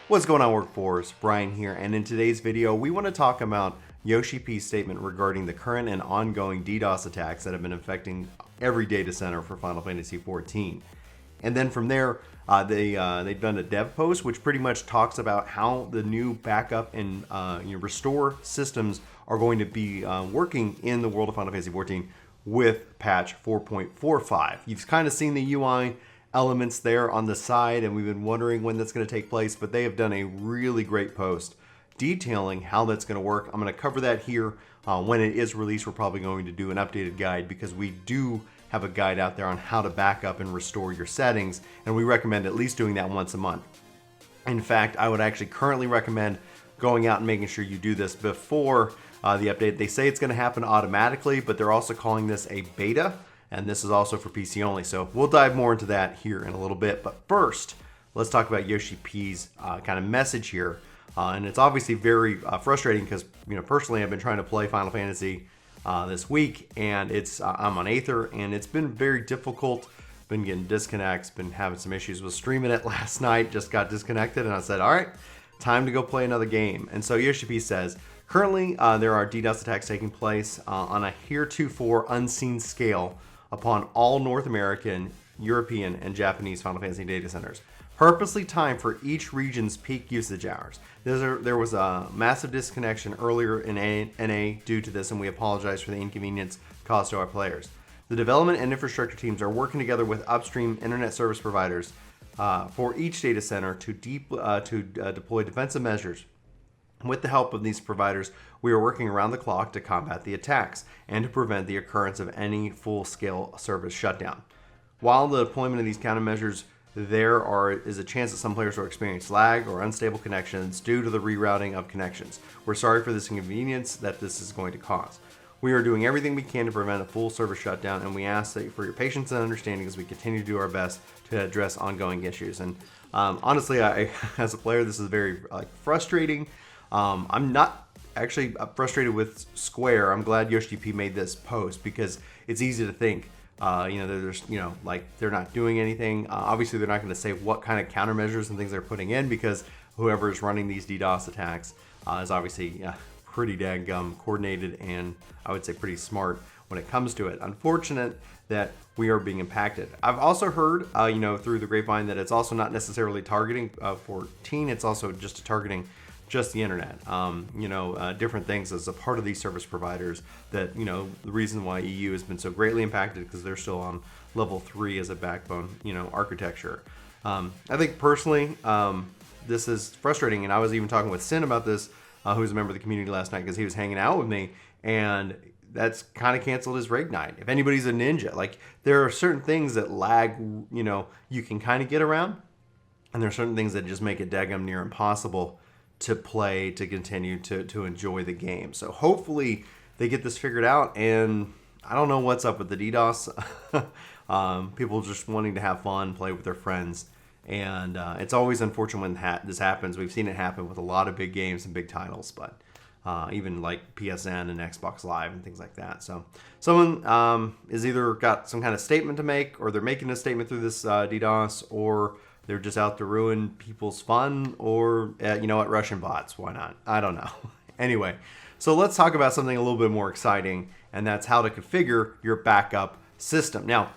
What's going on, Workforce? Brian here, and in today's video we want to talk about YoshiP Statement regarding the current and ongoing DDoS attacks that have been affecting every data center for Final Fantasy XIV. And then from there, they've done a dev post which pretty much talks about how the new backup and restore systems are going to be working in the world of Final Fantasy XIV with patch 4.45. You've kind of seen the UI elements there on the side, and we've been wondering when that's going to take place, but they have done a really great post detailing how that's going to work. I'm going to cover that here. When it is released, we're probably going to do an updated guide because we do have a guide out there on how to back up and restore your settings, and we recommend at least doing that once a month. In fact, I would actually currently recommend going out and making sure you do this before the update. They say it's going to happen automatically, but they're also calling this a beta, and this is also for PC only. So we'll dive more into that here in a little bit. But first, let's talk about Yoshi-P's kind of message here. And it's obviously very frustrating because, personally, I've been trying to play Final Fantasy this week, and I'm on Aether, and it's been very difficult. Been getting disconnects, been having some issues with streaming it last night, just got disconnected, and I said, all right, time to go play another game. And so Yoshi-P says, currently there are DDoS attacks taking place on a heretofore unseen scale upon all North American, European, and Japanese Final Fantasy data centers, purposely timed for each region's peak usage hours. There was a massive disconnection earlier in NA due to this, and we apologize for the inconvenience caused to our players. The development and infrastructure teams are working together with upstream internet service providers for each data center to deploy defensive measures. With the help of these providers, we are working around the clock to combat the attacks and to prevent the occurrence of any full-scale service shutdown. While the deployment of these countermeasures, there is a chance that some players will experience lag or unstable connections due to the rerouting of connections. We're sorry for this inconvenience that this is going to cause. We are doing everything we can to prevent a full service shutdown, and we ask for your patience and understanding as we continue to do our best to address ongoing issues. And honestly, as a player, this is very frustrating. I'm not actually frustrated with Square. I'm glad Yoshi-P made this post because it's easy to think, they're not doing anything. Obviously, they're not going to say what kind of countermeasures and things they're putting in because whoever is running these DDoS attacks is obviously pretty daggum coordinated and I would say pretty smart when it comes to it. Unfortunate that we are being impacted. I've also heard, through the grapevine that it's also not necessarily targeting 14. It's also just targeting just the internet, different things as a part of these service providers that, the reason why EU has been so greatly impacted because they're still on level 3 as a backbone, architecture. I think personally, this is frustrating. And I was even talking with Sin about this, who's a member of the community last night because he was hanging out with me, and that's kind of canceled his raid night. If anybody's a ninja, like there are certain things that lag, you can kind of get around. And there are certain things that just make it daggum near impossible to play, to continue to enjoy the game. So hopefully they get this figured out, and I don't know what's up with the DDoS. People just wanting to have fun, play with their friends, and it's always unfortunate when this happens. We've seen it happen with a lot of big games and big titles, but even like PSN and Xbox Live and things like that. So someone is either got some kind of statement to make, or they're making a statement through this DDoS, or they're just out to ruin people's fun, or, Russian bots. Why not? I don't know. Anyway, so let's talk about something a little bit more exciting, and that's how to configure your backup system. Now,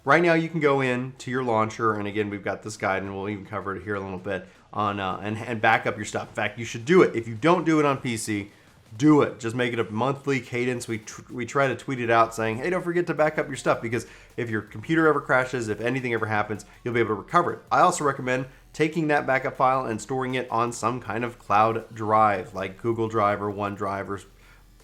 right now you can go in to your launcher, and again, we've got this guide, and we'll even cover it here a little bit, on and back up your stuff. In fact, you should do it. If you don't do it on PC, do it. Just make it a monthly cadence. We try to tweet it out saying, hey, don't forget to back up your stuff, because if your computer ever crashes, if anything ever happens, you'll be able to recover it. I also recommend taking that backup file and storing it on some kind of cloud drive, like Google Drive or OneDrive or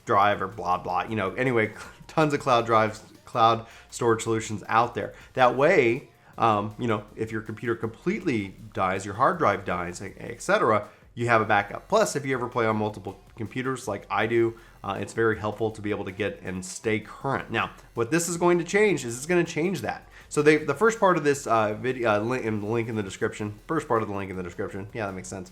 Drive or blah, blah. Anyway, tons of cloud drives, cloud storage solutions out there. That way, if your computer completely dies, your hard drive dies, etc., you have a backup. Plus, if you ever play on multiple computers like I do, it's very helpful to be able to get and stay current. Now, what this is going to change is it's going to change that. So the first part of this video, link in the description, first part of the link in the description, yeah, that makes sense,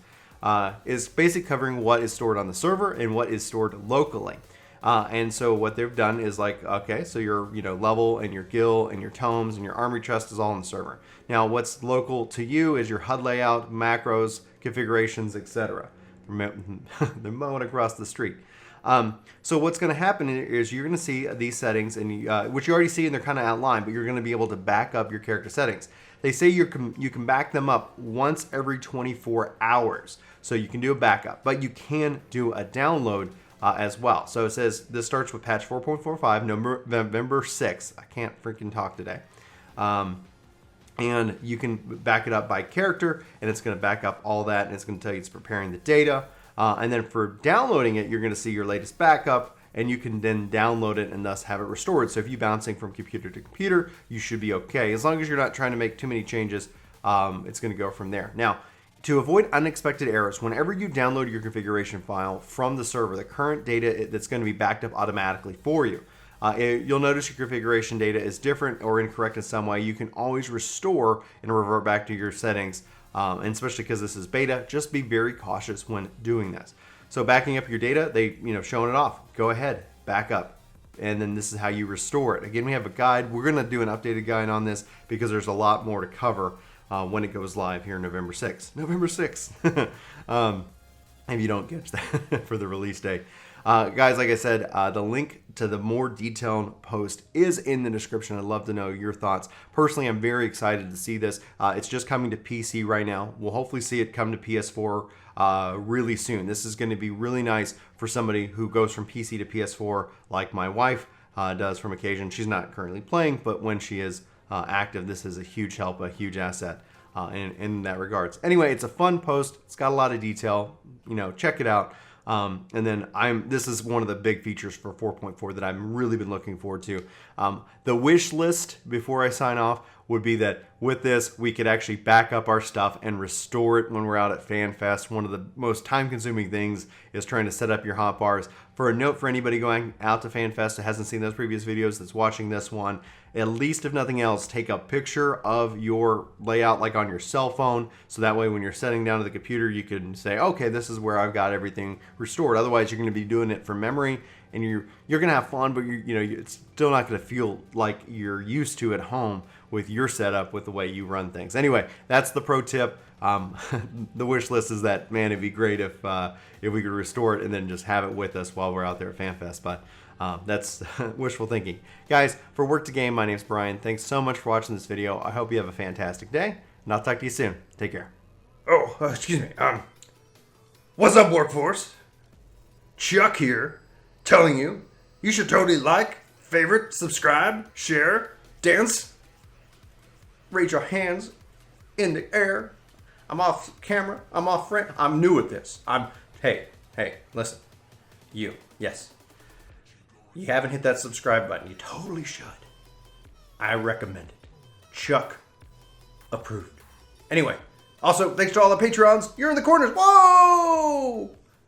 is basically covering what is stored on the server and what is stored locally. And so what they've done is like, okay, so your level and your gil and your tomes and your armory chest is all on the server. Now what's local to you is your HUD layout, macros, configurations, etc. They're mowing across the street. So what's going to happen is you're going to see these settings, and which you already see, and they're kind of outlined, but you're going to be able to back up your character settings. They say you can back them up once every 24 hours. So you can do a backup, but you can do a download as well. So it says this starts with patch 4.45, November 6th. I can't freaking talk today. And you can back it up by character, and it's going to back up all that, and it's going to tell you it's preparing the data. And then for downloading it, you're going to see your latest backup, and you can then download it and thus have it restored. So if you're bouncing from computer to computer, you should be okay. As long as you're not trying to make too many changes, it's going to go from there. Now, to avoid unexpected errors, whenever you download your configuration file from the server, the current data that's going to be backed up automatically for you. You'll notice your configuration data is different or incorrect in some way. You can always restore and revert back to your settings, and especially because this is beta, just be very cautious when doing this. So backing up your data, they showing it off. Go ahead, back up, and then this is how you restore it. Again, we have a guide. We're going to do an updated guide on this because there's a lot more to cover when it goes live here November 6th. November 6th. If you don't catch that for the release date. Guys, like I said, the link to the more detailed post is in the description. I'd love to know your thoughts. Personally, I'm very excited to see this. It's just coming to PC right now. We'll hopefully see it come to PS4 really soon. This is going to be really nice for somebody who goes from PC to PS4 like my wife does from occasion. She's not currently playing, but when she is active, this is a huge help, a huge asset in that regards. Anyway, it's a fun post. It's got a lot of detail. Check it out. And then this is one of the big features for 4.4 that I've really been looking forward to. The wish list before I sign off would be that with this, we could actually back up our stuff and restore it when we're out at FanFest. One of the most time-consuming things is trying to set up your hotbars. For a note for anybody going out to FanFest that hasn't seen those previous videos that's watching this one, at least if nothing else, take a picture of your layout like on your cell phone, so that way when you're setting down to the computer, you can say, okay, this is where I've got everything restored. Otherwise, you're going to be doing it from memory, and you're going to have fun, but it's still not going to feel like you're used to at home with your setup, with the way you run things. Anyway, that's the pro tip. The wish list is that, man, it'd be great if we could restore it and then just have it with us while we're out there at FanFest. But that's wishful thinking. Guys, for Work to Game, my name's Brian. Thanks so much for watching this video. I hope you have a fantastic day, and I'll talk to you soon. Take care. Oh, excuse me. What's up, workforce? Chuck here, telling you should totally like, favorite, subscribe, share, dance, raise your hands in the air. I'm off camera. I'm off frame. I'm new at this. Hey, listen. Yes. You haven't hit that subscribe button. You totally should. I recommend it. Chuck approved. Anyway, also, thanks to all the Patreons. You're in the corners. Whoa!